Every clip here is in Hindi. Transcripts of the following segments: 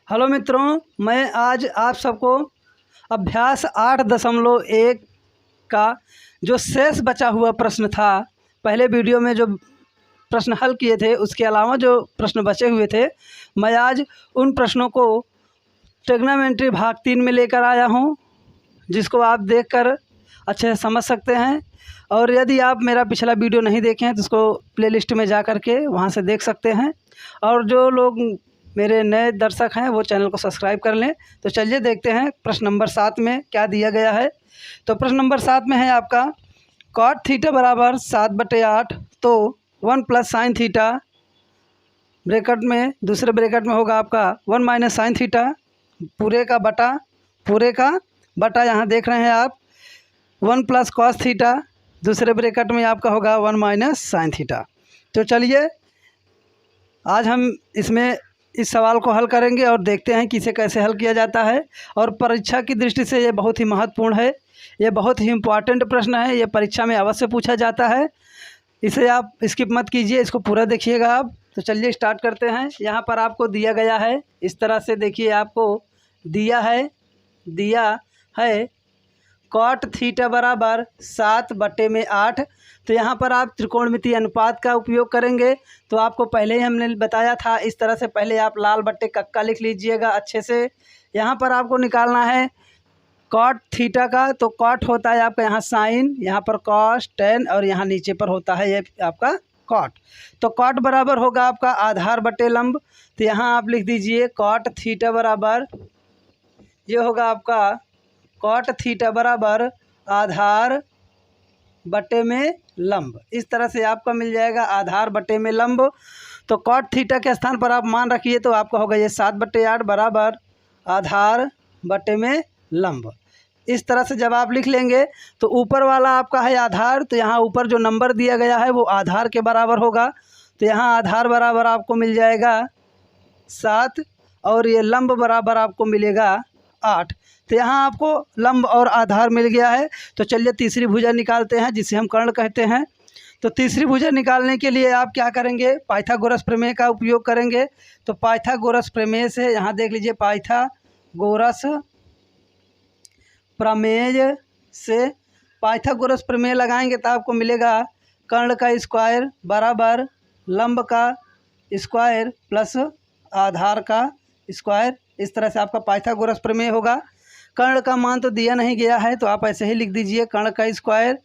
हेलो मित्रों, मैं आज आप सबको अभ्यास 8.1 का जो शेष बचा हुआ प्रश्न था, पहले वीडियो में जो प्रश्न हल किए थे उसके अलावा जो प्रश्न बचे हुए थे, मैं आज उन प्रश्नों को ट्रिग्नोमेट्री भाग 3 में लेकर आया हूं, जिसको आप देखकर अच्छे से समझ सकते हैं। और यदि आप मेरा पिछला वीडियो नहीं देखे हैं तो उसको प्लेलिस्ट में जा कर के वहाँ से देख सकते हैं। और जो लोग मेरे नए दर्शक हैं वो चैनल को सब्सक्राइब कर लें। तो चलिए देखते हैं प्रश्न नंबर 7 में क्या दिया गया है। तो प्रश्न नंबर 7 में है आपका कॉट थीटा बराबर 7/8, तो 1 प्लस साइन थीटा ब्रैकेट में, दूसरे ब्रैकेट में होगा आपका 1 माइनस साइन थीटा पूरे का बटा यहाँ देख रहे हैं आप 1 प्लस कॉस थीटा, दूसरे ब्रैकेट में आपका होगा 1 माइनस साइन थीटा। तो चलिए आज हम इसमें इस सवाल को हल करेंगे और देखते हैं कि इसे कैसे हल किया जाता है। और परीक्षा की दृष्टि से ये बहुत ही महत्वपूर्ण है, ये बहुत ही इम्पोर्टेंट प्रश्न है, ये परीक्षा में अवश्य पूछा जाता है। इसे आप स्किप मत कीजिए, इसको पूरा देखिएगा आप। तो चलिए स्टार्ट करते हैं। यहाँ पर आपको दिया गया है इस तरह से, देखिए आपको दिया है कॉट थीटा बराबर 7/8। तो यहाँ पर आप त्रिकोणमितीय अनुपात का उपयोग करेंगे। तो आपको पहले ही हमने बताया था, इस तरह से पहले आप लाल बट्टे कक्का लिख लीजिएगा अच्छे से। यहाँ पर आपको निकालना है कॉट थीटा का, तो कॉट होता है आपका यहाँ साइन, यहाँ पर कॉस, टेन, और यहाँ नीचे पर होता है ये आपका कॉट। तो कॉट बराबर होगा आपका आधार बटे लंब। तो यहाँ आप लिख दीजिए कॉट थीटा बराबर, ये होगा आपका कॉट थीटा बराबर आधार बटे में लंब। इस तरह से आपका मिल जाएगा आधार बटे में लंब। तो कॉट थीटा के स्थान पर आप मान रखिए, तो आपका होगा ये 7/8 बराबर आधार बटे में लंब। इस तरह से जब आप लिख लेंगे तो ऊपर वाला आपका है आधार, तो यहाँ ऊपर जो नंबर दिया गया है वो आधार के बराबर होगा। तो यहाँ आधार बराबर आपको मिल जाएगा 7 और ये लंब बराबर आपको मिलेगा 8। तो यहाँ आपको लंब और आधार मिल गया है। तो चलिए तीसरी भुजा निकालते हैं, जिसे हम कर्ण कहते हैं। तो तीसरी भुजा निकालने के लिए आप क्या करेंगे, पाइथागोरस प्रमेय का उपयोग करेंगे। तो पाइथागोरस प्रमेय से यहाँ देख लीजिए, पाइथागोरस प्रमेय लगाएंगे तो आपको मिलेगा कर्ण का स्क्वायर बराबर लंब का स्क्वायर प्लस आधार का स्क्वायर। इस तरह से आपका पाइथागोरस प्रमेय होगा। कर्ण का मान तो दिया नहीं गया है, तो आप ऐसे ही लिख दीजिए कर्ण का स्क्वायर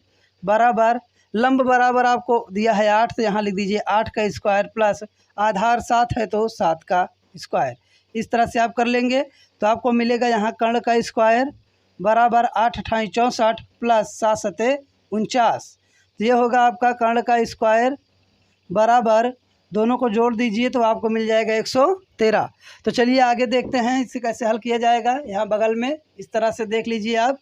बराबर लंब बराबर आपको दिया है 8, तो यहाँ लिख दीजिए 8 का स्क्वायर प्लस आधार 7 है तो 7 का स्क्वायर। इस तरह से आप कर लेंगे तो आपको मिलेगा यहाँ कर्ण का स्क्वायर बराबर 8 × 8 = 64 प्लस 7 × 7 = 49। तो ये होगा आपका कर्ण का स्क्वायर बराबर, दोनों को जोड़ दीजिए तो आपको मिल जाएगा 113। तो चलिए आगे देखते हैं इसे कैसे हल किया जाएगा। यहाँ बगल में इस तरह से देख लीजिए आप,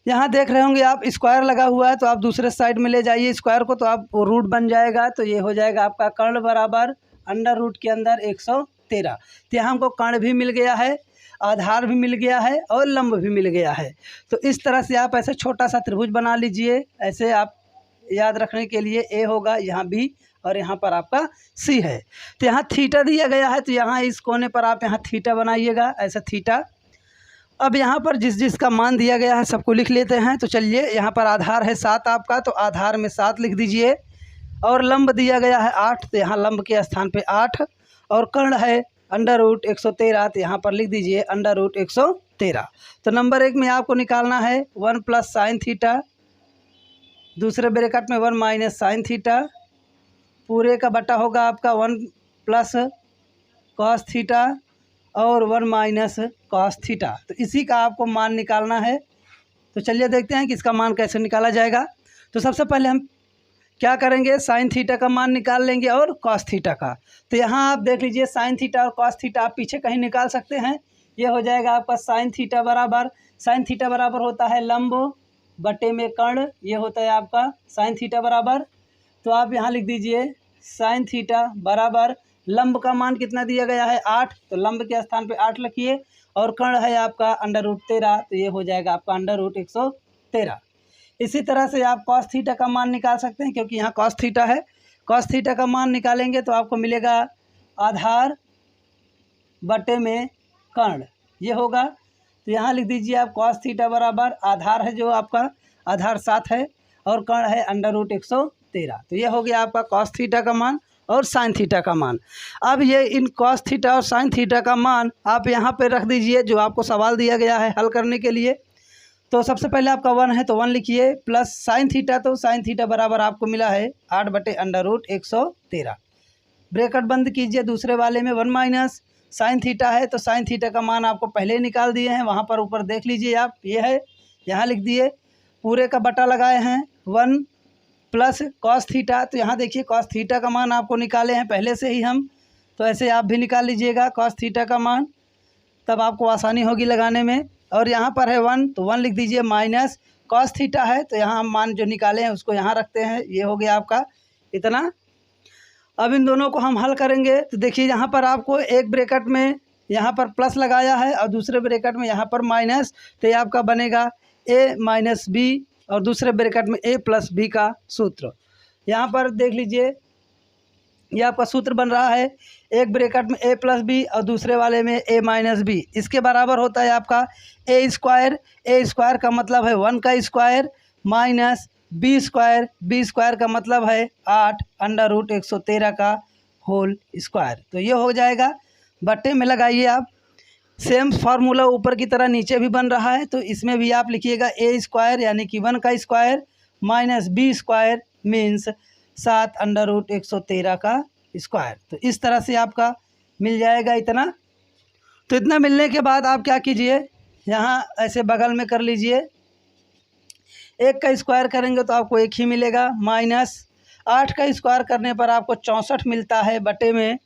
यहाँ देख रहे होंगे आप स्क्वायर लगा हुआ है, तो आप दूसरे साइड में ले जाइए स्क्वायर को, तो आप रूट बन जाएगा। तो ये हो जाएगा आपका कर्ण बराबर अंडर रूट के अंदर 113। तो यहाँ हमको कर्ण भी मिल गया है, आधार भी मिल गया है और लंब भी मिल गया है। तो इस तरह से आप ऐसे छोटा सा त्रिभुज बना लीजिए। ऐसे आप याद रखने के लिए ए होगा यहाँ बी और यहाँ पर आपका सी है। तो यहाँ थीटा दिया गया है, तो यहाँ इस कोने पर आप यहाँ थीटा बनाइएगा, ऐसा थीटा। अब यहाँ पर जिस जिसका मान दिया गया है सबको लिख लेते हैं। तो चलिए यहाँ पर आधार है 7 आपका, तो आधार में 7 लिख दीजिए। और लंब दिया गया है 8, तो यहाँ लंब के स्थान पे 8। और कर्ण है अंडर रूट 113, तो यहाँ पर लिख दीजिए अंडर रूट 113। तो नंबर 1 में आपको निकालना है 1 प्लस साइन थीटा, दूसरे ब्रैकेट में 1 माइनस साइन थीटा पूरे का बटा होगा आपका 1 प्लस कॉस थीटा और 1 माइनस कॉस थीटा। तो इसी का आपको मान निकालना है। तो चलिए देखते हैं कि इसका मान कैसे निकाला जाएगा। तो सबसे पहले हम क्या करेंगे, साइन थीटा का मान निकाल लेंगे और कॉस थीटा का। तो यहाँ आप देख लीजिए साइन थीटा और कॉस थीटा आप पीछे कहीं निकाल सकते हैं। ये हो जाएगा आपका साइन थीटा बराबर होता है लंब बटे में कर्ण, ये होता है आपका साइन थीटा बराबर। तो आप यहाँ लिख दीजिए साइन थीटा बराबर लंब का मान कितना दिया गया है 8, तो लंब के स्थान पे 8 लिखिए। और कर्ण है आपका अंडर रूट 13, तो ये हो जाएगा आपका अंडर रूट 113। इसी तरह से आप कॉस थीटा का मान निकाल सकते हैं, क्योंकि यहाँ कॉस थीटा है। कॉस थीटा का मान निकालेंगे तो आपको मिलेगा आधार बटे में कर्ण, ये होगा। तो यहाँ लिख दीजिए आप कॉस थीटा बराबर, आधार है जो आपका आधार 7 है और कर्ण है √113। तो ये हो गया आपका कॉस थीटा का मान और साइन थीटा का मान। अब ये इन कॉस थीटा और साइन थीटा का मान आप यहाँ पे रख दीजिए जो आपको सवाल दिया गया है हल करने के लिए। तो सबसे पहले आपका 1 है तो 1 लिखिए, प्लस साइन थीटा, तो साइन थीटा बराबर आपको मिला है 8/√113। ब्रैकेट बंद कीजिए, दूसरे वाले में 1 माइनस साइन थीटा है तो साइन थीटा का मान आपको पहले ही निकाल दिए हैं, वहाँ पर ऊपर देख लीजिए आप, ये है, यहाँ लिख दिए, पूरे का बटा लगाए हैं 1 प्लस कॉस थीटा। तो यहाँ देखिए कॉस थीटा का मान आपको निकाले हैं पहले से ही हम, तो ऐसे आप भी निकाल लीजिएगा कॉस थीटा का मान, तब आपको आसानी होगी लगाने में। और यहाँ पर है 1 तो 1 लिख दीजिए, माइनस कॉस थीटा है तो यहाँ हम मान जो निकाले हैं उसको यहाँ रखते हैं, ये हो गया आपका इतना। अब इन दोनों को हम हल करेंगे तो देखिए यहाँ पर आपको एक ब्रैकेट में यहाँ पर प्लस लगाया है और दूसरे ब्रैकेट में यहाँ पर माइनस, तो ये आपका बनेगा a माइनस बी और दूसरे ब्रैकेट में a प्लस बी का सूत्र। यहाँ पर देख लीजिए ये आपका सूत्र बन रहा है, एक ब्रैकेट में a प्लस बी और दूसरे वाले में a माइनस बी, इसके बराबर होता है आपका a स्क्वायर का मतलब है 1 का स्क्वायर माइनस b स्क्वायर का मतलब है 8/√113 का होल स्क्वायर। तो ये हो जाएगा, बट्टे में लगाइए आप, सेम फार्मूला ऊपर की तरह नीचे भी बन रहा है तो इसमें भी आप लिखिएगा a स्क्वायर यानी कि 1 का square minus b square means 7/√113 का स्क्वायर। तो इस तरह से आपका मिल जाएगा इतना। तो इतना मिलने के बाद आप क्या कीजिए, यहाँ ऐसे बगल में कर लीजिए, 1 का स्क्वायर करेंगे तो आपको 1 ही मिलेगा, माइनस 8 का स्क्वायर करने पर आपको 64 मिलता है, बटे में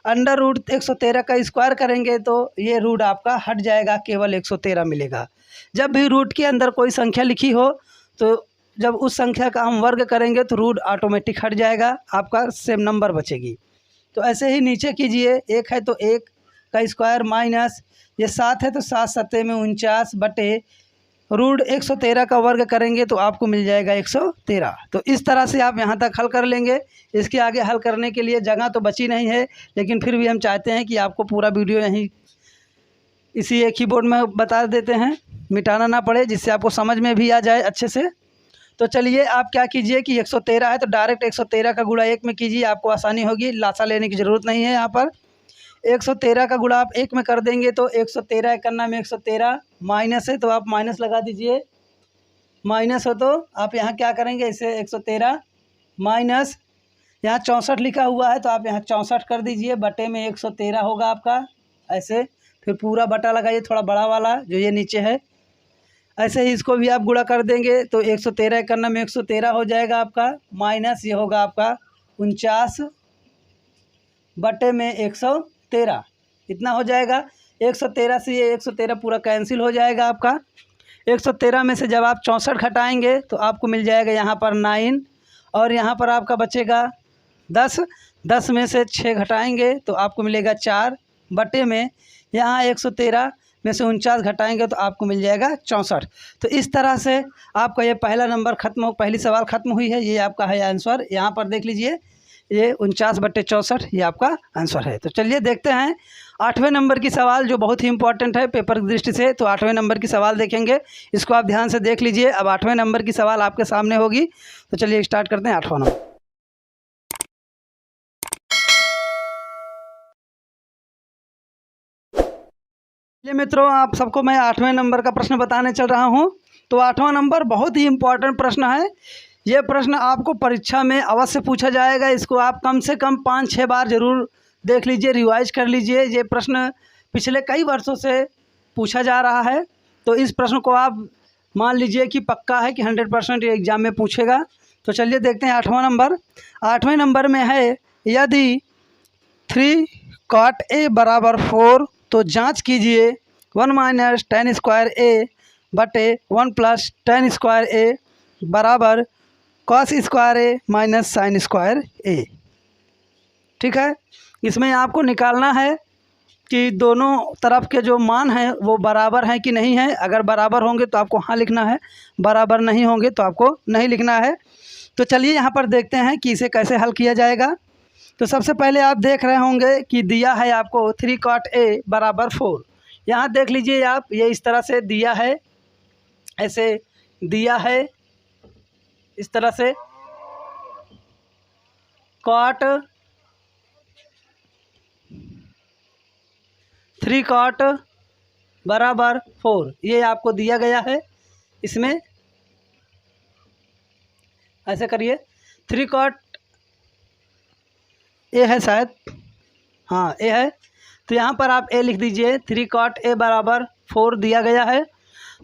√113 का स्क्वायर करेंगे तो ये रूट आपका हट जाएगा, केवल 113 मिलेगा। जब भी रूट के अंदर कोई संख्या लिखी हो तो जब उस संख्या का हम वर्ग करेंगे तो रूट ऑटोमेटिक हट जाएगा, आपका सेम नंबर बचेगी। तो ऐसे ही नीचे कीजिए, 1 है तो 1 का स्क्वायर माइनस ये 7 है तो 7 7 में 49 बटे √113 का वर्ग करेंगे तो आपको मिल जाएगा 113। तो इस तरह से आप यहाँ तक हल कर लेंगे। इसके आगे हल करने के लिए जगह तो बची नहीं है, लेकिन फिर भी हम चाहते हैं कि आपको पूरा वीडियो यहीं इसी एक ही बोर्ड में बता देते हैं, मिटाना ना पड़े, जिससे आपको समझ में भी आ जाए अच्छे से। तो चलिए आप क्या कीजिए कि 113 है तो डायरेक्ट 113 का गुणा 1 में कीजिए, आपको आसानी होगी, लासा लेने की ज़रूरत नहीं है। यहाँ पर 113 का गुणा आप 1 में कर देंगे तो 113 करना में 113 माइनस है तो आप माइनस लगा दीजिए, माइनस हो तो आप यहाँ क्या करेंगे, इसे 113 माइनस यहाँ 64 लिखा हुआ है तो आप यहाँ 64 कर दीजिए, बटे में 113 होगा आपका, ऐसे फिर पूरा बटा लगाइए, थोड़ा बड़ा वाला जो ये नीचे है, ऐसे ही इसको भी आप गुणा कर देंगे तो 113 करना में 113 हो जाएगा आपका, माइनस ये होगा आपका 49 बटे में 113, इतना हो जाएगा। 113 से ये 113 पूरा कैंसिल हो जाएगा आपका। 113 में से जब आप 64 घटाएंगे तो आपको मिल जाएगा यहाँ पर 9 और यहाँ पर आपका बचेगा 10, 10 में से 6 घटाएंगे तो आपको मिलेगा 4 बटे में यहाँ 113 में से 49 घटाएंगे तो आपको मिल जाएगा 64। तो इस तरह से आपका ये पहला नंबर खत्म हो, पहली सवाल खत्म हुई है, ये आपका है आंसर। यहाँ पर देख लीजिए ये 49/64 ये आपका आंसर है। तो चलिए देखते हैं 8वें नंबर की सवाल जो बहुत ही इंपॉर्टेंट है पेपर की दृष्टि से। तो 8वें नंबर की सवाल देखेंगे, इसको आप ध्यान से देख लीजिए। अब 8वें नंबर की सवाल आपके सामने होगी, तो चलिए स्टार्ट करते हैं 8वां नंबर। चलिए मित्रों, आप सबको मैं 8वें नंबर का प्रश्न बताने चल रहा हूँ। तो 8वां नंबर बहुत ही इम्पॉर्टेंट प्रश्न है। ये प्रश्न आपको परीक्षा में अवश्य पूछा जाएगा, इसको आप कम से कम 5-6 बार ज़रूर देख लीजिए, रिवाइज कर लीजिए। ये प्रश्न पिछले कई वर्षों से पूछा जा रहा है, तो इस प्रश्न को आप मान लीजिए कि पक्का है कि 100% ये एग्ज़ाम में पूछेगा। तो चलिए देखते हैं 8वां नंबर। 8वें नंबर में है, यदि 3 cot A बराबर 4 तो जांच कीजिए 1 माइनस tan स्क्वायर A बटे 1 प्लस tan स्क्वायर A बराबर cos square A minus sine square A। ठीक है, इसमें आपको निकालना है कि दोनों तरफ के जो मान हैं वो बराबर हैं कि नहीं है। अगर बराबर होंगे तो आपको हाँ लिखना है, बराबर नहीं होंगे तो आपको नहीं लिखना है। तो चलिए यहाँ पर देखते हैं कि इसे कैसे हल किया जाएगा। तो सबसे पहले आप देख रहे होंगे कि दिया है आपको 3 cot A बराबर 4। यहाँ देख लीजिए आप, ये इस तरह से दिया है, ऐसे दिया है इस तरह से cot 3 cot बराबर 4, ये आपको दिया गया है। इसमें ऐसे करिए, 3 cot ए है शायद, हाँ ए है, तो यहाँ पर आप ए लिख दीजिए। 3 cot A बराबर 4 दिया गया है।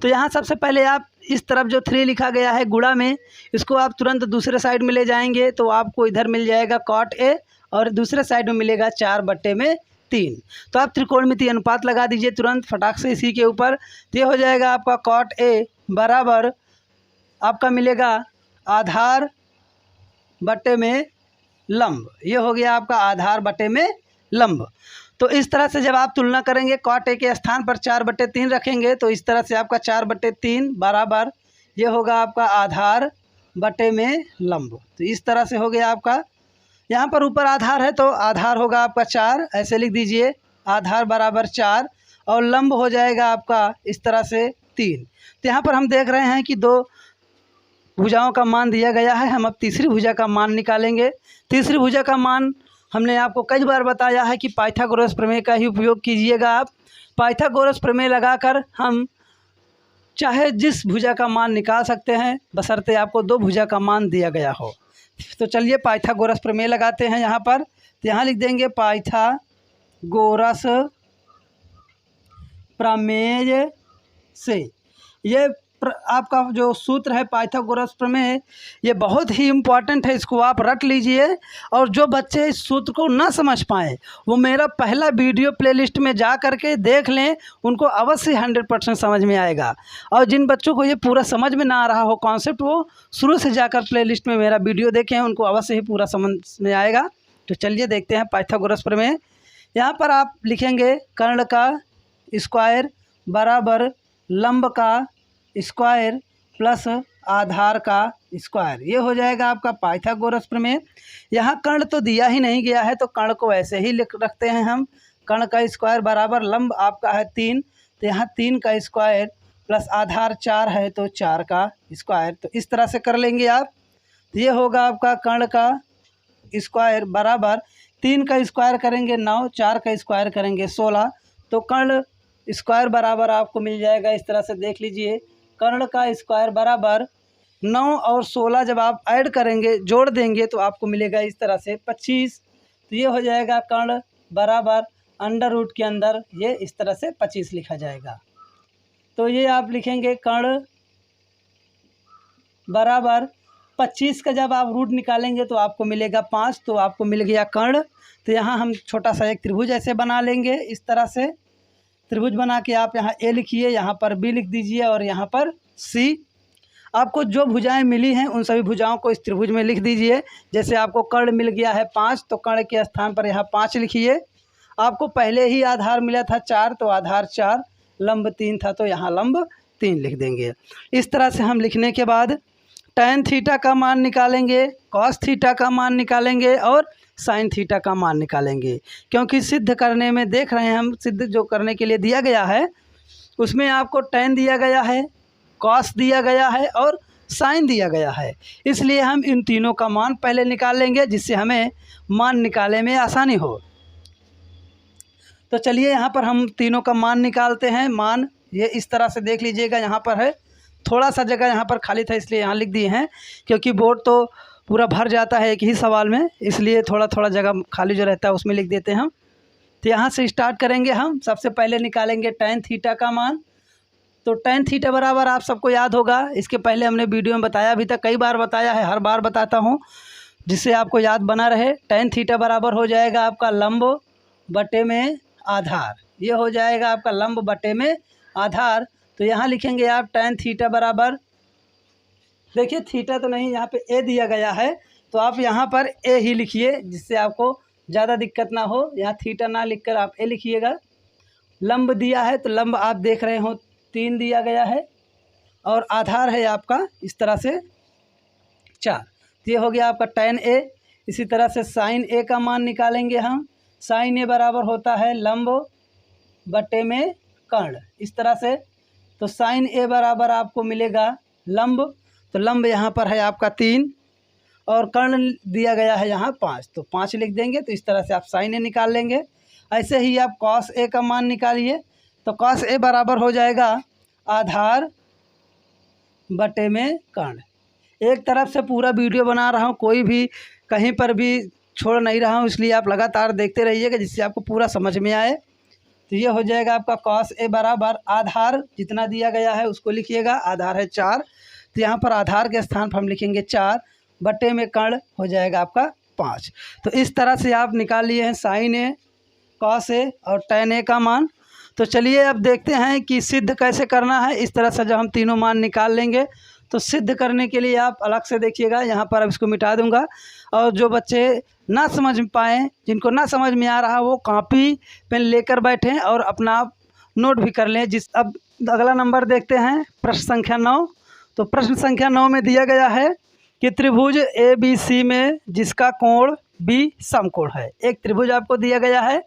तो यहाँ सबसे पहले आप इस तरफ जो 3 लिखा गया है गुणा में, इसको आप तुरंत दूसरे साइड में ले जाएंगे तो आपको इधर मिल जाएगा cot A और दूसरे साइड में मिलेगा 4/3। तो आप त्रिकोणमितीय अनुपात लगा दीजिए तुरंत फटाक से इसी के ऊपर। तो ये हो जाएगा आपका cot A बराबर आपका मिलेगा आधार बटे में लंब। ये हो गया आपका आधार बटे में लंब। तो इस तरह से जब आप तुलना करेंगे cot A के स्थान पर 4/3 रखेंगे तो इस तरह से आपका 4/3 बराबर ये होगा आपका आधार बटे में लंब। तो इस तरह से हो गया आपका, यहाँ पर ऊपर आधार है तो आधार होगा आपका 4, ऐसे लिख दीजिए आधार बराबर 4 और लंब हो जाएगा आपका इस तरह से 3। तो यहाँ पर हम देख रहे हैं कि 2 भुजाओं का मान दिया गया है। हम अब तीसरी भुजा का मान निकालेंगे। तीसरी भुजा का मान हमने आपको कई बार बताया है कि पाइथागोरस प्रमेय का ही उपयोग कीजिएगा। आप पाइथागोरस प्रमेय लगाकर हम चाहे जिस भुजा का मान निकाल सकते हैं, बशर्ते आपको 2 भुजा का मान दिया गया हो। तो चलिए पाइथागोरस प्रमेय लगाते हैं यहाँ पर। तो यहाँ लिख देंगे पाइथागोरस प्रमेय से, ये आपका जो सूत्र है पाइथागोरस प्रमेय, ये बहुत ही इम्पॉर्टेंट है, इसको आप रट लीजिए। और जो बच्चे इस सूत्र को ना समझ पाएँ वो मेरा पहला वीडियो प्लेलिस्ट में जा करके देख लें, उनको अवश्य 100% समझ में आएगा। और जिन बच्चों को ये पूरा समझ में ना आ रहा हो कॉन्सेप्ट, वो शुरू से जाकर प्लेलिस्ट में मेरा वीडियो देखें, उनको अवश्य ही पूरा समझ में आएगा। तो चलिए देखते हैं पाइथागोरस प्रमेय। यहाँ पर आप लिखेंगे कर्ण का स्क्वायर बराबर लंब का स्क्वायर प्लस आधार का स्क्वायर, ये हो जाएगा आपका पाइथागोरस प्रमेय। यहाँ कर्ण तो दिया ही नहीं गया है तो कर्ण को ऐसे ही लिख रखते हैं हम। कर्ण का स्क्वायर बराबर लंब आपका है 3, तो यहाँ 3 का स्क्वायर प्लस आधार 4 है तो 4 का स्क्वायर। तो इस तरह से कर लेंगे आप। तो ये होगा आपका कर्ण का स्क्वायर बराबर 3 का स्क्वायर करेंगे 9, 4 का स्क्वायर करेंगे 16, तो कर्ण स्क्वायर बराबर आपको मिल जाएगा इस तरह से। देख लीजिए कर्ण का स्क्वायर बराबर 9 और 16 जब आप ऐड करेंगे, जोड़ देंगे तो आपको मिलेगा इस तरह से 25। तो ये हो जाएगा कर्ण बराबर अंडर रूट के अंदर ये इस तरह से 25 लिखा जाएगा। तो ये आप लिखेंगे कर्ण बराबर 25 का जब आप रूट निकालेंगे तो आपको मिलेगा 5, तो आपको मिल गया कर्ण। तो यहाँ हम छोटा सा एक त्रिभुज ऐसे बना लेंगे इस तरह से। त्रिभुज बना के आप यहाँ ए लिखिए, यहाँ पर बी लिख दीजिए और यहाँ पर सी। आपको जो भुजाएं मिली हैं उन सभी भुजाओं को इस त्रिभुज में लिख दीजिए। जैसे आपको कर्ण मिल गया है 5, तो कर्ण के स्थान पर यहाँ 5 लिखिए। आपको पहले ही आधार मिला था 4, तो आधार 4, लंब 3 था तो यहाँ लंब 3 लिख देंगे। इस तरह से हम लिखने के बाद tan थीटा का मान निकालेंगे, cos थीटा का मान निकालेंगे और sin थीटा का मान निकालेंगे। क्योंकि सिद्ध करने में देख रहे हैं हम, सिद्ध जो करने के लिए दिया गया है उसमें आपको tan दिया गया है, cos दिया गया है और sin दिया गया है। इसलिए हम इन तीनों का मान पहले निकाल लेंगे जिससे हमें मान निकालने में आसानी हो। तो चलिए यहाँ पर हम तीनों का मान निकालते हैं। मान ये इस तरह से देख लीजिएगा, यहाँ पर है, थोड़ा सा जगह यहाँ पर खाली था इसलिए यहाँ लिख दिए हैं, क्योंकि बोर्ड तो पूरा भर जाता है एक ही सवाल में, इसलिए थोड़ा थोड़ा जगह खाली जो रहता है उसमें लिख देते हैं हम। तो यहाँ से स्टार्ट करेंगे हम। सबसे पहले निकालेंगे tan थीटा का मान। तो tan थीटा बराबर आप सबको याद होगा, इसके पहले हमने वीडियो में बताया भी था, कई बार बताया है, हर बार बताता हूँ जिससे आपको याद बना रहे। tan थीटा बराबर हो जाएगा आपका लंब बटे में आधार, ये हो जाएगा आपका लंब बटे में आधार। तो यहाँ लिखेंगे आप tan थीटा बराबर, देखिए थीटा तो नहीं, यहाँ पे ए दिया गया है तो आप यहाँ पर ए ही लिखिए जिससे आपको ज़्यादा दिक्कत ना हो। यहाँ थीटा ना लिखकर आप ए लिखिएगा। लंब दिया है तो लंब आप देख रहे हो 3 दिया गया है और आधार है आपका इस तरह से 4। तो ये हो गया आपका tan ए। इसी तरह से साइन ए का मान निकालेंगे हम। साइन ए बराबर होता है लंब बटे में कर्ण, इस तरह से। तो साइन ए बराबर आपको मिलेगा लंब, तो लंब यहाँ पर है आपका 3 और कर्ण दिया गया है यहाँ 5, तो 5 लिख देंगे। तो इस तरह से आप साइन ए निकाल लेंगे। ऐसे ही आप कॉस ए का मान निकालिए, तो कॉस ए बराबर हो जाएगा आधार बटे में कर्ण। एक तरफ से पूरा वीडियो बना रहा हूँ, कोई भी कहीं पर भी छोड़ नहीं रहा हूँ, इसलिए आप लगातार देखते रहिएगा जिससे आपको पूरा समझ में आए। तो ये हो जाएगा आपका कॉस ए बराबर आधार जितना दिया गया है उसको लिखिएगा, आधार है 4, तो यहाँ पर आधार के स्थान पर हम लिखेंगे 4 बटे में कर्ण हो जाएगा आपका 5। तो इस तरह से आप निकाल लिए हैं साइन ए, कॉस ए और टैन ए का मान। तो चलिए अब देखते हैं कि सिद्ध कैसे करना है। इस तरह से जब हम तीनों मान निकाल लेंगे तो सिद्ध करने के लिए आप अलग से देखिएगा, यहाँ पर अब इसको मिटा दूंगा। और जो बच्चे ना समझ पाएँ, जिनको ना समझ में आ रहा वो कॉपी पेन लेकर बैठें और अपना आप नोट भी कर लें। अब अगला नंबर देखते हैं, प्रश्न संख्या 9। तो प्रश्न संख्या 9 में दिया गया है कि त्रिभुज ए बी सी में जिसका कोण बी समकोण है। एक त्रिभुज आपको दिया गया है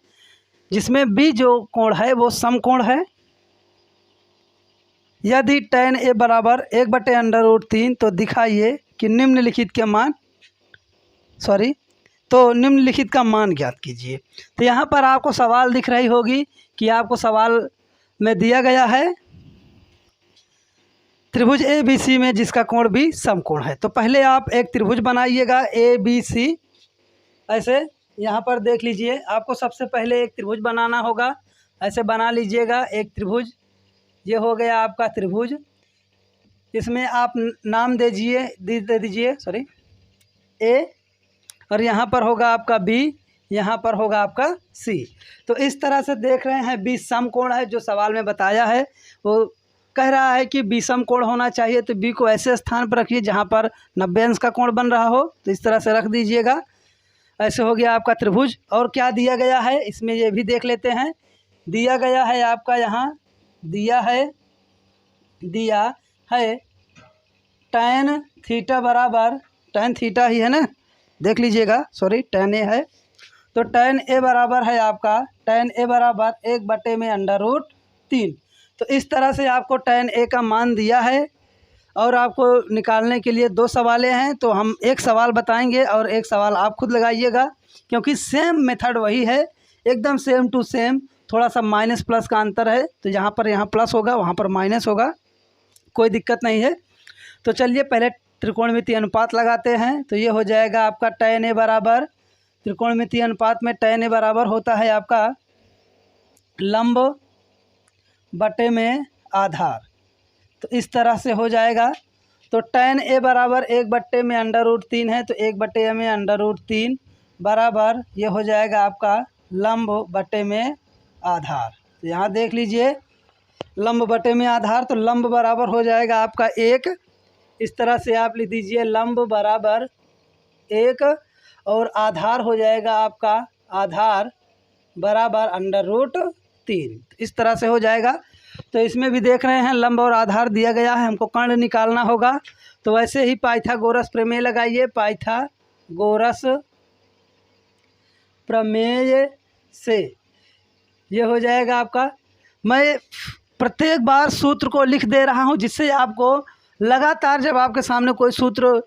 जिसमें बी जो कोण है वो समकोण है। यदि tan ए बराबर 1/√3 तो दिखाइए कि निम्नलिखित का मान ज्ञात कीजिए। तो यहाँ पर आपको सवाल दिख रही होगी कि आपको सवाल में दिया गया है त्रिभुज ए बी सी में जिसका कोण भी समकोण है। तो पहले आप एक त्रिभुज बनाइएगा ए बी सी, ऐसे यहाँ पर देख लीजिए। आपको सबसे पहले एक त्रिभुज बनाना होगा, ऐसे बना लीजिएगा एक त्रिभुज। ये हो गया आपका त्रिभुज, इसमें आप नाम दे दीजिए ए, और यहाँ पर होगा आपका बी, यहाँ पर होगा आपका सी। तो इस तरह से देख रहे हैं बी समकोण है, जो सवाल में बताया है वो कह रहा है कि बी समकोण होना चाहिए। तो बी को ऐसे स्थान पर रखिए जहाँ पर 90 अंश का कोण बन रहा हो, तो इस तरह से रख दीजिएगा। ऐसे हो गया आपका त्रिभुज। और क्या दिया गया है इसमें ये भी देख लेते हैं। दिया गया है आपका यहाँ दिया है tan थीटा बराबर, tan थीटा ही है ना, देख लीजिएगा, tan ए है। तो tan ए बराबर है आपका, tan ए बराबर 1/√3। तो इस तरह से आपको tan ए का मान दिया है और आपको निकालने के लिए 2 सवालें हैं। तो हम एक सवाल बताएंगे और एक सवाल आप खुद लगाइएगा, क्योंकि सेम मेथड वही है, एकदम सेम टू सेम। थोड़ा सा माइनस प्लस का अंतर है, तो यहाँ प्लस होगा, वहाँ पर माइनस होगा, कोई दिक्कत नहीं है। तो चलिए पहले त्रिकोणमितीय अनुपात लगाते हैं। तो ये हो जाएगा आपका tan ए बराबर, त्रिकोणमितीय अनुपात में tan ए बराबर होता है आपका लंब बटे में आधार। तो इस तरह से हो जाएगा। तो tan ए बराबर 1/√3 है, तो 1/√3 बराबर ये हो जाएगा आपका लंब बटे में आधार। तो यहाँ देख लीजिए लंब बटे में आधार, तो लंब बराबर हो जाएगा आपका 1। इस तरह से आप लिख दीजिए लंब बराबर 1 और आधार हो जाएगा आपका आधार बराबर √3। इस तरह से हो जाएगा। तो इसमें भी देख रहे हैं लंब और आधार दिया गया है, हमको कर्ण निकालना होगा। तो वैसे ही पाइथागोरस प्रमेय लगाइए, पाइथागोरस प्रमेय से ये हो जाएगा आपका। मैं प्रत्येक बार सूत्र को लिख दे रहा हूँ जिससे आपको लगातार जब आपके सामने कोई सूत्र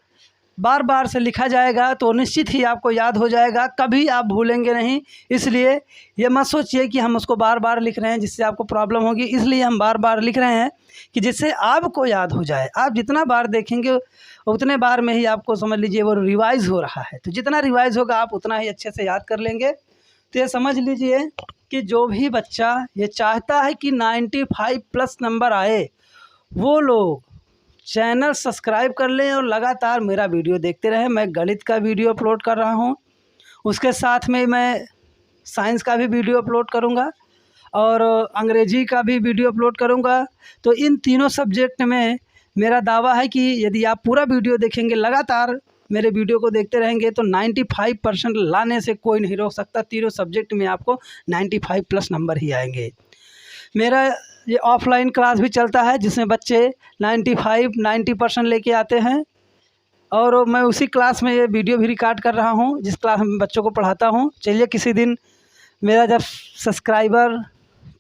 बार बार से लिखा जाएगा तो निश्चित ही आपको याद हो जाएगा, कभी आप भूलेंगे नहीं। इसलिए ये मत सोचिए कि हम उसको बार बार लिख रहे हैं जिससे आपको प्रॉब्लम होगी, इसलिए हम बार बार लिख रहे हैं कि जिससे आपको याद हो जाए। आप जितना बार देखेंगे उतने बार में ही आपको समझ लीजिए वो रिवाइज़ हो रहा है। तो जितना रिवाइज़ होगा आप उतना ही अच्छे से याद कर लेंगे। तो ये समझ लीजिए कि जो भी बच्चा ये चाहता है कि 95+ नंबर आए, वो लोग चैनल सब्सक्राइब कर लें और लगातार मेरा वीडियो देखते रहें। मैं गणित का वीडियो अपलोड कर रहा हूँ, उसके साथ में मैं साइंस का भी वीडियो अपलोड करूँगा और अंग्रेजी का भी वीडियो अपलोड करूँगा। तो इन तीनों सब्जेक्ट में मेरा दावा है कि यदि आप पूरा वीडियो देखेंगे, लगातार मेरे वीडियो को देखते रहेंगे, तो 95% लाने से कोई नहीं रोक सकता। तीनों सब्जेक्ट में आपको 95+ नंबर ही आएंगे। मेरा ये ऑफलाइन क्लास भी चलता है जिसमें बच्चे 90% लेके आते हैं और मैं उसी क्लास में ये वीडियो भी रिकॉर्ड कर रहा हूँ जिस क्लास में बच्चों को पढ़ाता हूँ। चलिए किसी दिन मेरा जब सब्सक्राइबर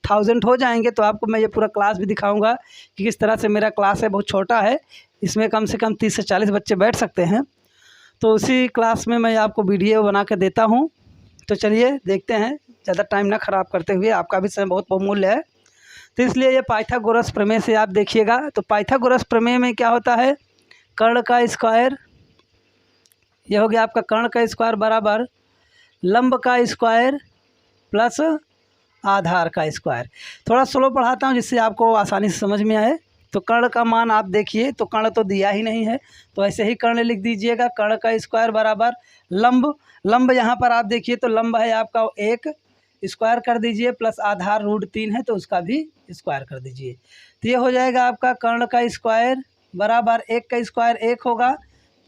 1000 हो जाएंगे तो आपको मैं ये पूरा क्लास भी दिखाऊंगा कि किस तरह से मेरा क्लास है। बहुत छोटा है, इसमें कम से कम 30 से 40 बच्चे बैठ सकते हैं। तो उसी क्लास में मैं आपको वीडियो बना के देता हूँ। तो चलिए देखते हैं, ज़्यादा टाइम ना ख़राब करते हुए, आपका भी समय बहुत बहुमूल्य है। तो इसलिए ये पाइथागोरस प्रमेय से आप देखिएगा। तो पाइथागोरस प्रमेय में क्या होता है, कर्ण का स्क्वायर, ये हो गया आपका कर्ण का स्क्वायर बराबर लंब का स्क्वायर प्लस आधार का स्क्वायर। थोड़ा स्लो पढ़ाता हूँ जिससे आपको आसानी से समझ में आए। तो कर्ण का मान आप देखिए, तो कर्ण तो दिया ही नहीं है, तो ऐसे ही कर्ण लिख दीजिएगा। कर्ण का स्क्वायर बराबर लंब, लंब यहाँ पर आप देखिए तो लंब है आपका 1, स्क्वायर कर दीजिए, प्लस आधार √3 है तो उसका भी स्क्वायर कर दीजिए। तो ये हो जाएगा आपका कर्ण का स्क्वायर बराबर 1 का स्क्वायर 1 होगा,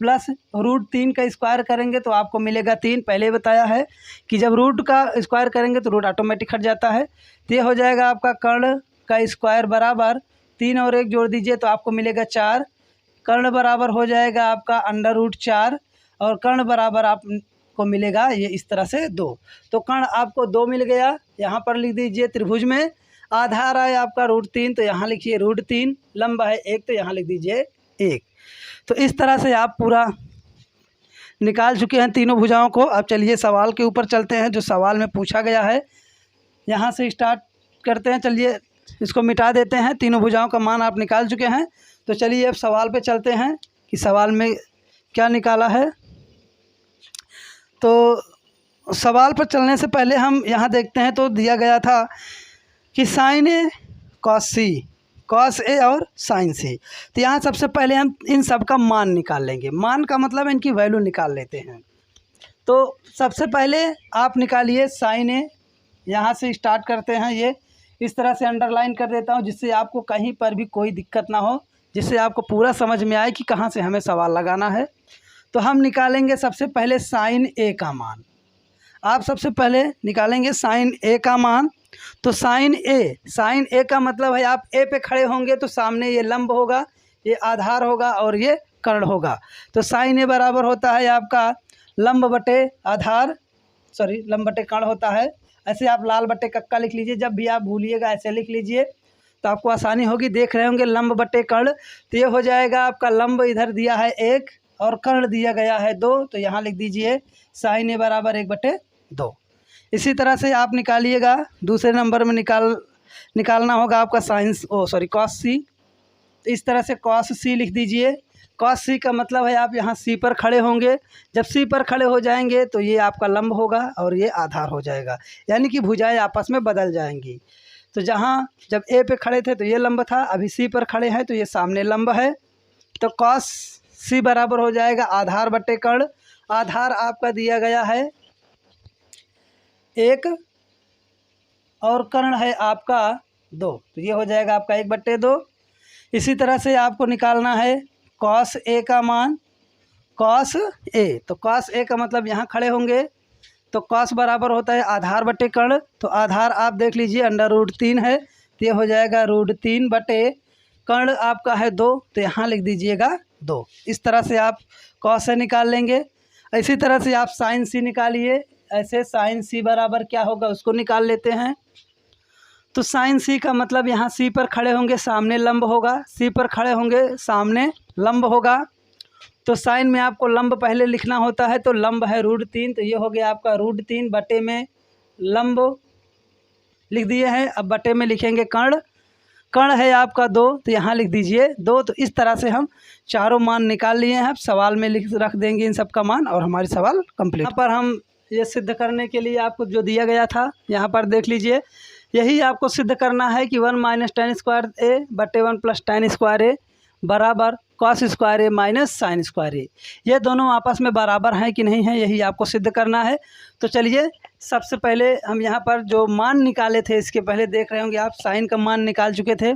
प्लस √3 का स्क्वायर करेंगे तो आपको मिलेगा 3। पहले बताया है कि जब रूट का स्क्वायर करेंगे तो रूट ऑटोमेटिक हट जाता है। तो ये हो जाएगा आपका कर्ण का स्क्वायर बराबर 3 और 1 जोड़ दीजिए तो आपको मिलेगा 4। कर्ण बराबर हो जाएगा आपका √4 और कर्ण बराबर आपको मिलेगा ये इस तरह से 2। तो कर्ण आपको 2 मिल गया। यहाँ पर लिख दीजिए त्रिभुज में आधार है आपका √3 तो यहाँ लिखिए √3, लंब है 1 तो यहाँ लिख दीजिए 1। तो इस तरह से आप पूरा निकाल चुके हैं तीनों भुजाओं को। अब चलिए सवाल के ऊपर चलते हैं जो सवाल में पूछा गया है। यहाँ से स्टार्ट करते हैं। चलिए इसको मिटा देते हैं, तीनों भुजाओं का मान आप निकाल चुके हैं। तो चलिए अब सवाल पे चलते हैं कि सवाल में क्या निकाला है। तो सवाल पर चलने से पहले हम यहाँ देखते हैं तो दिया गया था कि sign A cos C, cos A और साइन सी। तो यहाँ सबसे पहले हम इन सब का मान निकाल लेंगे। मान का मतलब इनकी वैल्यू निकाल लेते हैं। तो सबसे पहले आप निकालिए साइन ए, यहाँ से स्टार्ट करते हैं। ये इस तरह से अंडरलाइन कर देता हूँ जिससे आपको कहीं पर भी कोई दिक्कत ना हो, जिससे आपको पूरा समझ में आए कि कहाँ से हमें सवाल लगाना है। तो हम निकालेंगे सबसे पहले साइन ए का मान। आप सबसे पहले निकालेंगे साइन ए का मान। तो साइन ए का मतलब है आप ए पे खड़े होंगे तो सामने ये लंब होगा, ये आधार होगा और ये कर्ण होगा। तो साइन ए बराबर होता है आपका लंब बटे आधार, लंब बटे कर्ण होता है। ऐसे आप लाल बटे कक्का लिख लीजिए, जब भी आप भूलिएगा ऐसे लिख लीजिए तो आपको आसानी होगी। देख रहे होंगे लंब बटे कर्ण, तो ये हो जाएगा आपका लंब इधर दिया है 1 और कर्ण दिया गया है 2, तो यहाँ लिख दीजिए साइन ए बराबर 1/2। इसी तरह से आप निकालिएगा, दूसरे नंबर में निकालना होगा आपका कॉस सी। इस तरह से कॉस सी लिख दीजिए। कॉस सी का मतलब है आप यहाँ सी पर खड़े होंगे। जब सी पर खड़े हो जाएंगे तो ये आपका लंब होगा और ये आधार हो जाएगा, यानी कि भुजाएं आपस में बदल जाएंगी। तो जहाँ जब ए पे खड़े थे तो ये लंब था, अभी सी पर खड़े हैं तो ये सामने लंब है। तो कॉस सी बराबर हो जाएगा आधार बटे कर्ण। आधार आपका दिया गया है 1 और कर्ण है आपका 2, तो ये हो जाएगा आपका 1/2। इसी तरह से आपको निकालना है कॉस ए का मान। कॉस ए, तो कॉस ए का मतलब यहाँ खड़े होंगे तो कॉस बराबर होता है आधार बटे कर्ण। तो आधार आप देख लीजिए √3 है, तो ये हो जाएगा √3 बटे कर्ण आपका है 2, तो यहाँ लिख दीजिएगा 2। इस तरह से आप कॉस ए निकाल लेंगे। इसी तरह से आप साइन सी निकालिए। ऐसे साइन सी बराबर क्या होगा उसको निकाल लेते हैं। तो साइन सी का मतलब यहाँ सी पर खड़े होंगे सामने लंब होगा, सी पर खड़े होंगे सामने लंब होगा। तो साइन में आपको लंब पहले लिखना होता है, तो लंब है √3, तो ये हो गया आपका √3 बटे में लंब लिख दिए हैं। अब बटे में लिखेंगे कर्ण, कर्ण है आपका 2, तो यहाँ लिख दीजिए 2। तो इस तरह से हम चारों मान निकाल लिए हैं। अब सवाल में रख देंगे इन सब का मान और हमारी सवाल कंप्लीट। यहाँ पर हम ये सिद्ध करने के लिए आपको जो दिया गया था यहाँ पर देख लीजिए, यही आपको सिद्ध करना है कि 1 - tan स्क्वायर ए बटे 1 + tan स्क्वायर ए बराबर कॉस स्क्वायर ए माइनस साइन स्क्वायर ए। ये दोनों आपस में बराबर हैं कि नहीं हैं, यही आपको सिद्ध करना है। तो चलिए सबसे पहले हम यहाँ पर जो मान निकाले थे, इसके पहले देख रहे होंगे आप साइन का मान निकाल चुके थे,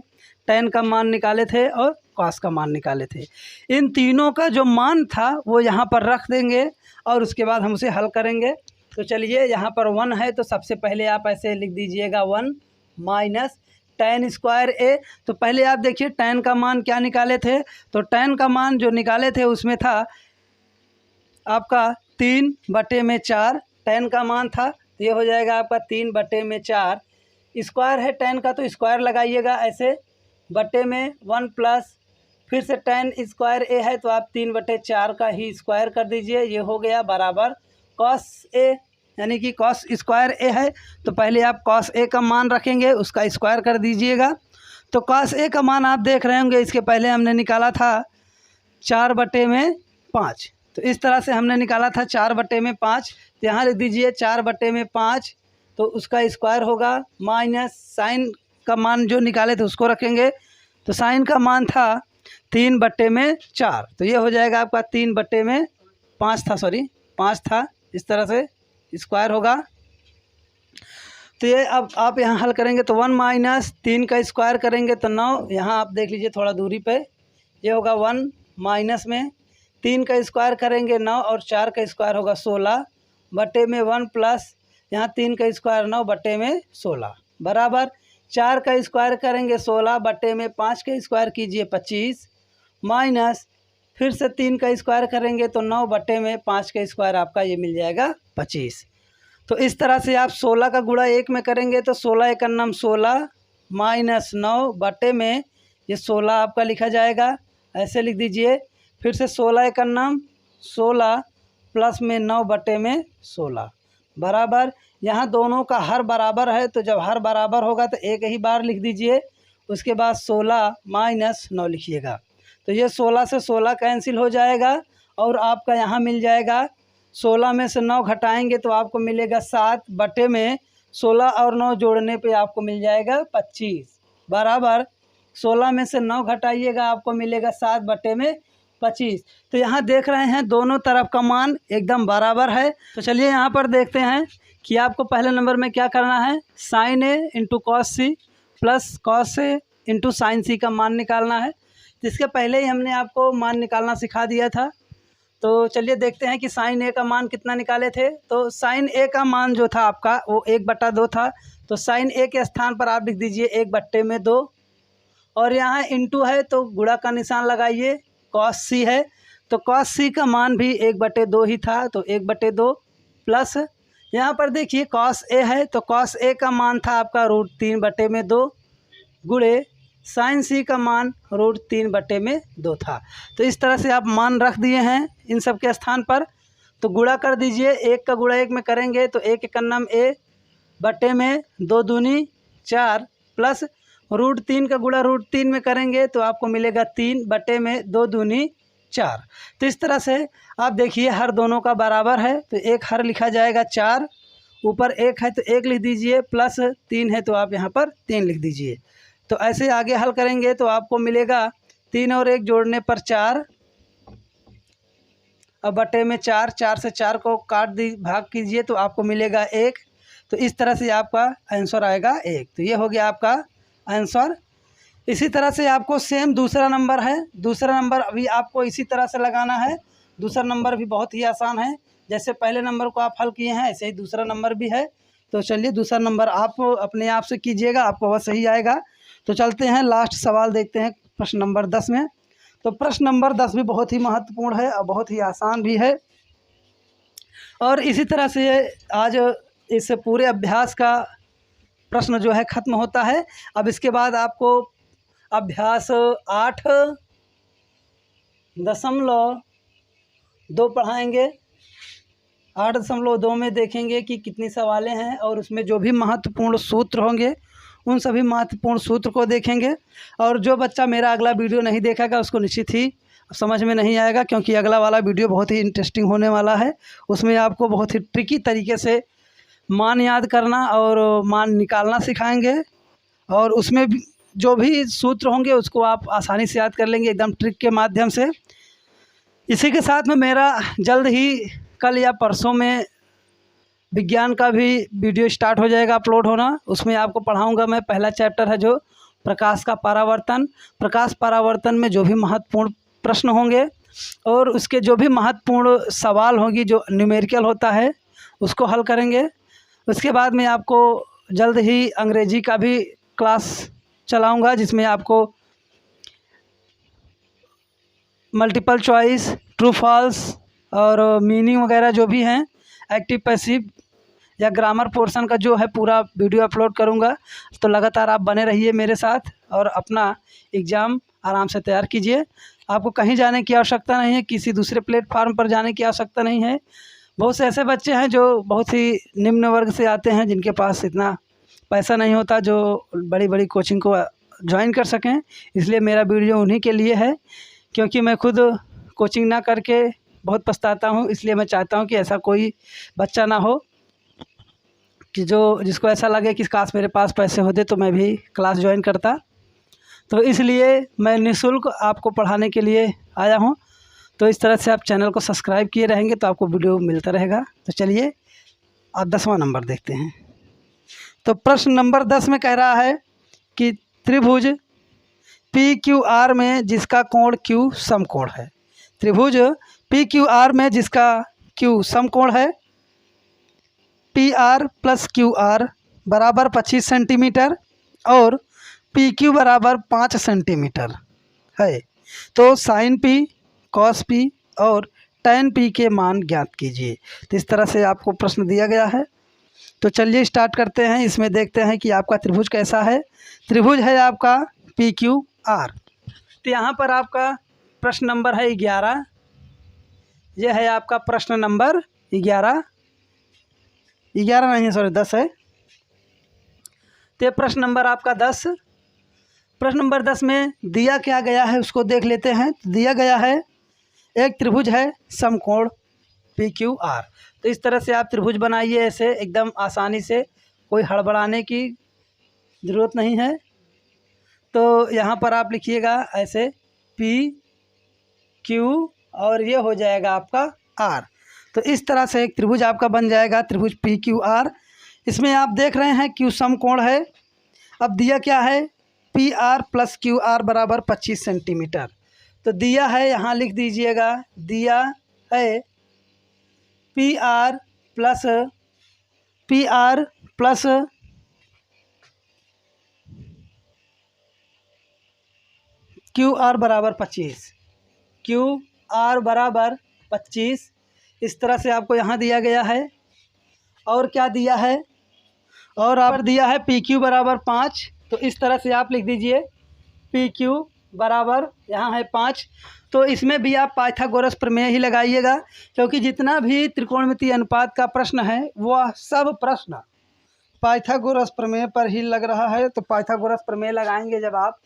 tan का मान निकाले थे और कॉस का मान निकाले थे। इन तीनों का जो मान था वो यहाँ पर रख देंगे और उसके बाद हम उसे हल करेंगे। तो चलिए यहाँ पर 1 है, तो सबसे पहले आप ऐसे लिख दीजिएगा 1 माइनस tan स्क्वायर ए। तो पहले आप देखिए tan का मान क्या निकाले थे, तो tan का मान जो निकाले थे उसमें था आपका 3/4 tan का मान था, तो ये हो जाएगा आपका 3/4। स्क्वायर है tan का, तो स्क्वायर लगाइएगा ऐसे, बटे में 1 प्लस फिर से tan स्क्वायर a है तो आप 3/4 का ही स्क्वायर कर दीजिए। ये हो गया बराबर cos a, यानी कि cos स्क्वायर a है तो पहले आप cos a का मान रखेंगे, उसका स्क्वायर कर दीजिएगा। तो cos a का मान आप देख रहे होंगे, इसके पहले हमने निकाला था 4/5। तो इस तरह से हमने निकाला था 4/5। तो यहाँ लिख दीजिए 4/5, तो उसका स्क्वायर होगा माइनस साइन का मान जो निकाले थे उसको रखेंगे। तो साइन का मान था 3/4, तो ये हो जाएगा आपका 3/5 था, सॉरी 5 था, इस तरह से स्क्वायर होगा। तो ये अब आप यहाँ हल करेंगे तो 1 माइनस 3 का स्क्वायर करेंगे तो 9, यहाँ आप देख लीजिए थोड़ा दूरी पे, ये होगा 1 माइनस में 3 का स्क्वायर करेंगे 9 और 4 का स्क्वायर होगा 16 बटे में 1 प्लस यहाँ 3 का स्क्वायर 9 बटे में 16 बराबर 4 का स्क्वायर करेंगे 16 बटे में 5 का स्क्वायर कीजिए 25 माइनस फिर से 3 का स्क्वायर करेंगे तो 9 बटे में 5 का स्क्वायर आपका ये मिल जाएगा 25। तो इस तरह से आप 16 का गुणा 1 में करेंगे तो 16 एक नाम 16 माइनस 9 बटे में ये 16 आपका लिखा जाएगा, ऐसे लिख दीजिए। फिर से 16 एक नाम 16 प्लस में 9 बटे में 16 बराबर, यहाँ दोनों का हर बराबर है तो जब हर बराबर होगा तो एक ही बार लिख दीजिए, उसके बाद 16 माइनस 9 लिखिएगा। तो ये 16 से 16 कैंसिल हो जाएगा और आपका यहाँ मिल जाएगा 16 में से 9 घटाएंगे तो आपको मिलेगा 7 बटे में 16 और 9 जोड़ने पे आपको मिल जाएगा 25 बराबर 16 में से 9 घटाइएगा आपको मिलेगा 7 बटे में 25। तो यहाँ देख रहे हैं दोनों तरफ का मान एकदम बराबर है। तो चलिए यहाँ पर देखते हैं कि आपको पहले नंबर में क्या करना है, sine A into cos C plus cos A into sine C का मान निकालना है। जिसके पहले ही हमने आपको मान निकालना सिखा दिया था। तो चलिए देखते हैं कि साइन ए का मान कितना निकाले थे। तो साइन ए का मान जो था आपका वो 1/2 था, तो साइन ए के स्थान पर आप लिख दीजिए 1/2 और यहाँ इंटू है तो गुणा का निशान लगाइए, कॉस सी है तो कॉस सी का मान भी 1/2 ही था तो 1/2 प्लस यहाँ पर देखिए कॉस ए है तो कॉस ए का मान था आपका √3/2 गुणे साइन सी का मान √3/2 था। तो इस तरह से आप मान रख दिए हैं इन सब के स्थान पर। तो गुणा कर दीजिए, 1 का गुणा 1 में करेंगे तो 1 एक नाम ए बटे में 2 दूनी 4 प्लस √3 का गुणा √3 में करेंगे तो आपको मिलेगा 3 बटे में 2 दूनी 4। तो इस तरह से आप देखिए हर दोनों का बराबर है तो एक हर लिखा जाएगा 4, ऊपर 1 है तो 1 लिख दीजिए, प्लस 3 है तो आप यहाँ पर 3 लिख दीजिए। तो ऐसे आगे हल करेंगे तो आपको मिलेगा 3 और 1 जोड़ने पर 4 अब बटे में 4, 4 से 4 को काट दी भाग कीजिए तो आपको मिलेगा 1। तो इस तरह से आपका आंसर आएगा 1। तो ये हो गया आपका आंसर। इसी तरह से आपको सेम दूसरा नंबर है, दूसरा नंबर अभी आपको इसी तरह से लगाना है। दूसरा नंबर भी बहुत ही आसान है, जैसे पहले नंबर को आप हल किए हैं ऐसे ही दूसरा नंबर भी है। तो चलिए दूसरा नंबर आप अपने आप से कीजिएगा, आपको वह सही आएगा। तो चलते हैं लास्ट सवाल देखते हैं प्रश्न नंबर 10 में। तो प्रश्न नंबर 10 भी बहुत ही महत्वपूर्ण है और बहुत ही आसान भी है। और इसी तरह से आज इस पूरे अभ्यास का प्रश्न जो है ख़त्म होता है। अब इसके बाद आपको अभ्यास 8.2 पढ़ाएंगे। 8.2 में देखेंगे कि कितनी सवालें हैं और उसमें जो भी महत्वपूर्ण सूत्र होंगे उन सभी महत्वपूर्ण सूत्र को देखेंगे। और जो बच्चा मेरा अगला वीडियो नहीं देखेगा उसको निश्चित ही समझ में नहीं आएगा, क्योंकि अगला वाला वीडियो बहुत ही इंटरेस्टिंग होने वाला है। उसमें आपको बहुत ही ट्रिकी तरीके से मान याद करना और मान निकालना सिखाएंगे और उसमें भी जो भी सूत्र होंगे उसको आप आसानी से याद कर लेंगे एकदम ट्रिक के माध्यम से। इसी के साथ में मेरा जल्द ही कल या परसों में विज्ञान का भी वीडियो स्टार्ट हो जाएगा अपलोड होना। उसमें आपको पढ़ाऊंगा मैं, पहला चैप्टर है जो प्रकाश का परावर्तन। प्रकाश परावर्तन में जो भी महत्वपूर्ण प्रश्न होंगे और उसके जो भी महत्वपूर्ण सवाल होंगी जो न्यूमेरिकल होता है उसको हल करेंगे। उसके बाद में आपको जल्द ही अंग्रेजी का भी क्लास चलाऊंगा, जिसमें आपको मल्टीपल चॉइस, ट्रू फॉल्स और मीनिंग वगैरह जो भी हैं, एक्टिव पैसिव या ग्रामर पोर्शन का जो है पूरा वीडियो अपलोड करूँगा। तो लगातार आप बने रहिए मेरे साथ और अपना एग्ज़ाम आराम से तैयार कीजिए। आपको कहीं जाने की आवश्यकता नहीं है, किसी दूसरे प्लेटफार्म पर जाने की आवश्यकता नहीं है। बहुत से ऐसे बच्चे हैं जो बहुत ही निम्न वर्ग से आते हैं, जिनके पास इतना पैसा नहीं होता जो बड़ी बड़ी कोचिंग को ज्वाइन कर सकें। इसलिए मेरा वीडियो उन्हीं के लिए है, क्योंकि मैं खुद कोचिंग ना करके बहुत पछताता हूँ। इसलिए मैं चाहता हूँ कि ऐसा कोई बच्चा ना हो कि जिसको ऐसा लगे कि काश मेरे पास पैसे होते तो मैं भी क्लास ज्वाइन करता। तो इसलिए मैं निःशुल्क आपको पढ़ाने के लिए आया हूँ। तो इस तरह से आप चैनल को सब्सक्राइब किए रहेंगे तो आपको वीडियो मिलता रहेगा। तो चलिए अब 10वां नंबर देखते हैं। तो प्रश्न नंबर 10 में कह रहा है कि त्रिभुज PQR में जिसका कोण Q समकोण है। त्रिभुज PQR में जिसका Q समकोण है, PR + QR बराबर 25 सेंटीमीटर और PQ बराबर 5 सेंटीमीटर है। तो sin P, cos P और tan P के मान ज्ञात कीजिए। तो इस तरह से आपको प्रश्न दिया गया है। तो चलिए स्टार्ट करते हैं। इसमें देखते हैं कि आपका त्रिभुज कैसा है। त्रिभुज है आपका PQR। तो यहाँ पर आपका प्रश्न नंबर है 11। यह है आपका प्रश्न नंबर 11 नहीं है, सॉरी 10 है। तो प्रश्न नंबर आपका 10। प्रश्न नंबर 10 में दिया क्या गया है उसको देख लेते हैं। दिया गया है एक त्रिभुज है समकोण PQR। तो इस तरह से आप त्रिभुज बनाइए ऐसे एकदम आसानी से, कोई हड़बड़ाने की ज़रूरत नहीं है। तो यहाँ पर आप लिखिएगा ऐसे PQ और ये हो जाएगा आपका R। तो इस तरह से एक त्रिभुज आपका बन जाएगा, त्रिभुज PQR। इसमें आप देख रहे हैं Q समकोण है। अब दिया क्या है, PR + QR बराबर 25 सेंटीमीटर। तो दिया है, यहाँ लिख दीजिएगा, दिया है PR प्लस QR बराबर 25, QR बराबर 25। इस तरह से आपको यहाँ दिया गया है। और क्या दिया है, और आप दिया है PQ बराबर 5। तो इस तरह से आप लिख दीजिए PQ बराबर यहाँ है 5। तो इसमें भी आप पाइथागोरस प्रमेय ही लगाइएगा, क्योंकि जितना भी त्रिकोणमितीय अनुपात का प्रश्न है वह सब प्रश्न पाइथागोरस प्रमेय पर ही लग रहा है। तो पाइथागोरस प्रमेय लगाएंगे जब आप,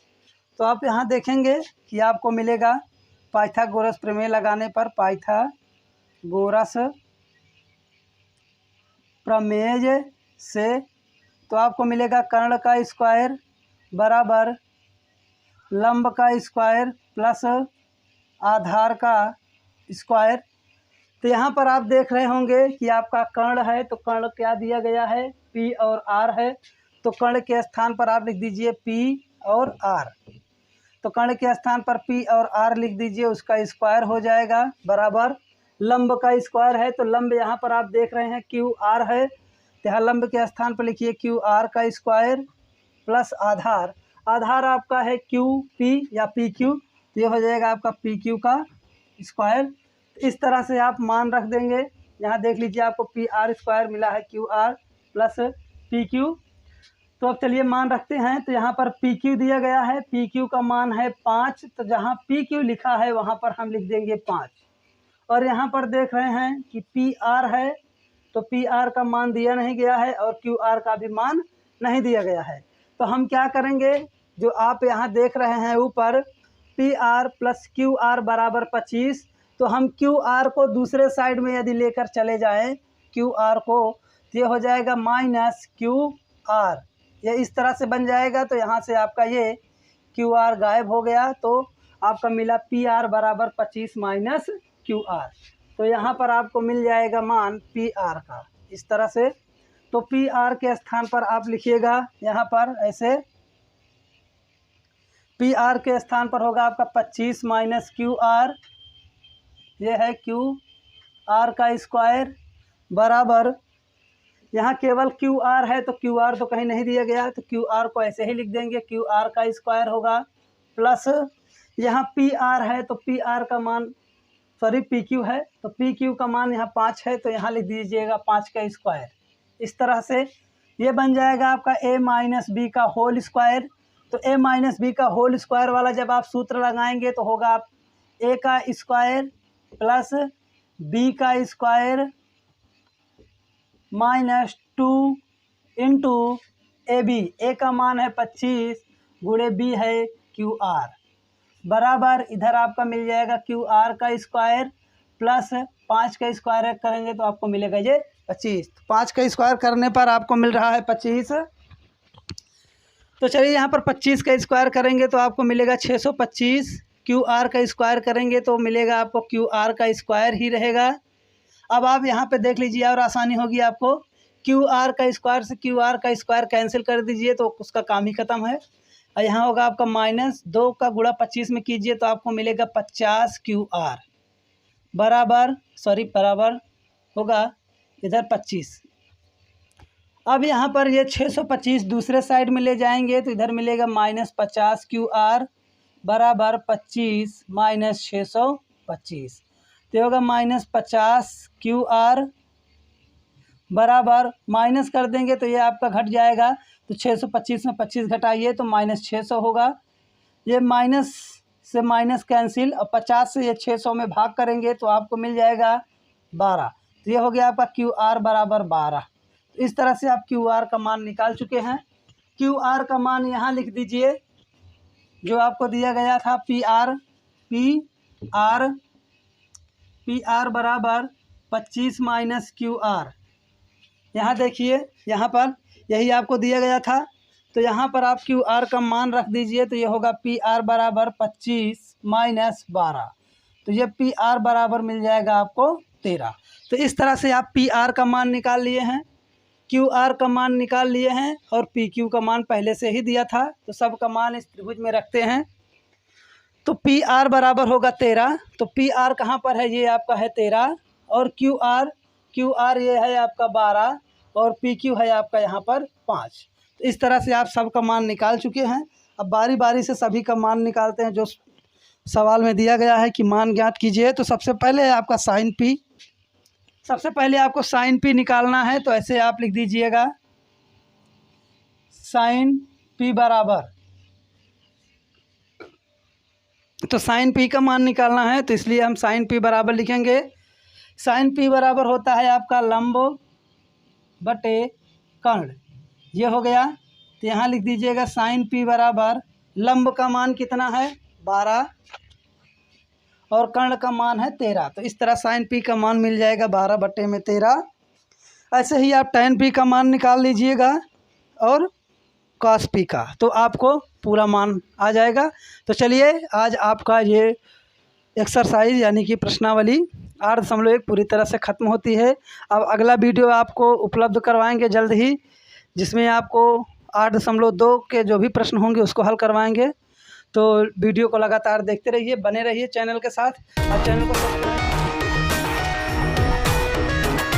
तो आप यहाँ देखेंगे कि आपको मिलेगा पाइथागोरस प्रमेय लगाने पर, पाइथागोरस प्रमेय से तो आपको मिलेगा कर्ण का स्क्वायर बराबर लंब का स्क्वायर प्लस आधार का स्क्वायर। तो यहाँ पर आप देख रहे होंगे कि आपका कर्ण है, तो कर्ण क्या दिया गया है, P और R है। तो कर्ण के स्थान पर आप लिख दीजिए P और R। तो कर्ण के स्थान पर P और R लिख दीजिए, उसका स्क्वायर हो जाएगा बराबर लंब का स्क्वायर है। तो लंब यहाँ पर आप देख रहे हैं QR है, तो यहाँ लंब के स्थान पर लिखिए QR का स्क्वायर प्लस आधार, आधार आपका है QP या PQ, तो ये हो जाएगा आपका PQ का स्क्वायर। इस तरह से आप मान रख देंगे। यहाँ देख लीजिए आपको PR स्क्वायर मिला है QR प्लस PQ। तो अब चलिए मान रखते हैं। तो यहाँ पर PQ दिया गया है, PQ का मान है 5। तो जहाँ PQ लिखा है वहाँ पर हम लिख देंगे 5। और यहाँ पर देख रहे हैं कि PR है, तो PR का मान दिया नहीं गया है और QR का भी मान नहीं दिया गया है। तो हम क्या करेंगे, जो आप यहाँ देख रहे हैं ऊपर PR + QR बराबर 25, तो हम QR को दूसरे साइड में यदि लेकर चले जाएं QR को, तो ये हो जाएगा -QR। ये इस तरह से बन जाएगा। तो यहाँ से आपका ये QR गायब हो गया, तो आपका मिला PR बराबर 25 - QR। तो यहाँ पर आपको मिल जाएगा मान PR का इस तरह से। तो PR के स्थान पर आप लिखिएगा यहाँ पर ऐसे, PR के स्थान पर होगा आपका 25 - QR, ये है QR का स्क्वायर बराबर, यहाँ केवल QR है तो QR तो कहीं नहीं दिया गया, तो QR को ऐसे ही लिख देंगे, QR का स्क्वायर होगा प्लस यहाँ PR है तो PR का मान सॉरी पी क्यू है, तो पी क्यू का मान यहाँ 5 है, तो यहाँ लिख दीजिएगा 5 का स्क्वायर। इस तरह से ये बन जाएगा आपका a माइनस बी का होल स्क्वायर। तो a माइनस बी का होल स्क्वायर वाला जब आप सूत्र लगाएंगे तो होगा आप a का स्क्वायर प्लस b का square minus 2 into A B. A का मान है 25 गुणे बी है क्यू आर, बराबर इधर आपका मिल जाएगा क्यू आर का स्क्वायर प्लस 5 का स्क्वायर करेंगे तो आपको मिलेगा ये 25। 5 का स्क्वायर करने पर आपको मिल रहा है 25। तो चलिए यहाँ पर 25 का स्क्वायर करेंगे तो आपको मिलेगा 625। क्यू आर का स्क्वायर करेंगे तो मिलेगा आपको क्यू आर का स्क्वायर ही रहेगा। अब आप यहाँ पे देख लीजिए और आसानी होगी आपको। क्यू आर का स्क्वायर से क्यू आर का स्क्वायर कैंसिल कर दीजिए तो उसका काम ही ख़त्म है। और यहाँ होगा आपका -2 का गुणा 25 में कीजिए तो आपको मिलेगा 50 क्यू आर बराबर होगा इधर 25। अब यहाँ पर ये 625 दूसरे साइड में ले जाएंगे तो इधर मिलेगा -50 क्यू आर बराबर 25 माइनस 625, तो होगा -50 क्यू आर बराबर माइनस कर देंगे तो ये आपका घट जाएगा। तो 625 में 25 घटाइए तो -600 होगा। ये माइनस से माइनस कैंसिल और 50 से ये 600 में भाग करेंगे तो आपको मिल जाएगा 12। तो ये हो गया आपका क्यू आर बराबर 12। तो इस तरह से आप क्यू आर का मान निकाल चुके हैं। क्यू आर का मान यहाँ लिख दीजिए जो आपको दिया गया था पी आर बराबर 25 माइनस क्यू आर। यहाँ देखिए यहाँ पर यही आपको दिया गया था, तो यहाँ पर आप क्यू आर का मान रख दीजिए तो ये होगा पी आर बराबर 25 माइनस 12। तो ये पी आर बराबर मिल जाएगा आपको 13। तो इस तरह से आप पी आर का मान निकाल लिए हैं, क्यू आर का मान निकाल लिए हैं और पी क्यू का मान पहले से ही दिया था तो सब का मान इस त्रिभुज में रखते हैं। तो पी आर बराबर होगा 13। तो पी आर कहाँ पर है, ये आपका है 13 और क्यू आर ये है आपका 12 और पी क्यू है आपका यहाँ पर 5। तो इस तरह से आप सब का मान निकाल चुके हैं। अब बारी बारी से सभी का मान निकालते हैं जो सवाल में दिया गया है कि मान ज्ञात कीजिए। तो सबसे पहले आपका साइन पी, सबसे पहले आपको साइन पी निकालना है तो ऐसे आप लिख दीजिएगा साइन पी बराबर, तो साइन पी का मान निकालना है तो इसलिए हम साइन पी बराबर लिखेंगे। साइन पी बराबर होता है आपका लंब बटे कर्ण, ये हो गया। तो यहाँ लिख दीजिएगा साइन पी बराबर लंब का मान कितना है 12 और कर्ण का मान है 13। तो इस तरह साइन पी का मान मिल जाएगा 12 बटे में 13। ऐसे ही आप टैन पी का मान निकाल लीजिएगा और कॉस पी का, तो आपको पूरा मान आ जाएगा। तो चलिए आज आपका ये एक्सरसाइज यानी कि प्रश्नावली 8.1 पूरी तरह से ख़त्म होती है। अब अगला वीडियो आपको उपलब्ध करवाएंगे जल्द ही, जिसमें आपको 8.2 के जो भी प्रश्न होंगे उसको हल करवाएंगे। तो वीडियो को लगातार देखते रहिए, बने रहिए चैनल के साथ और चैनल को सब्सक्राइब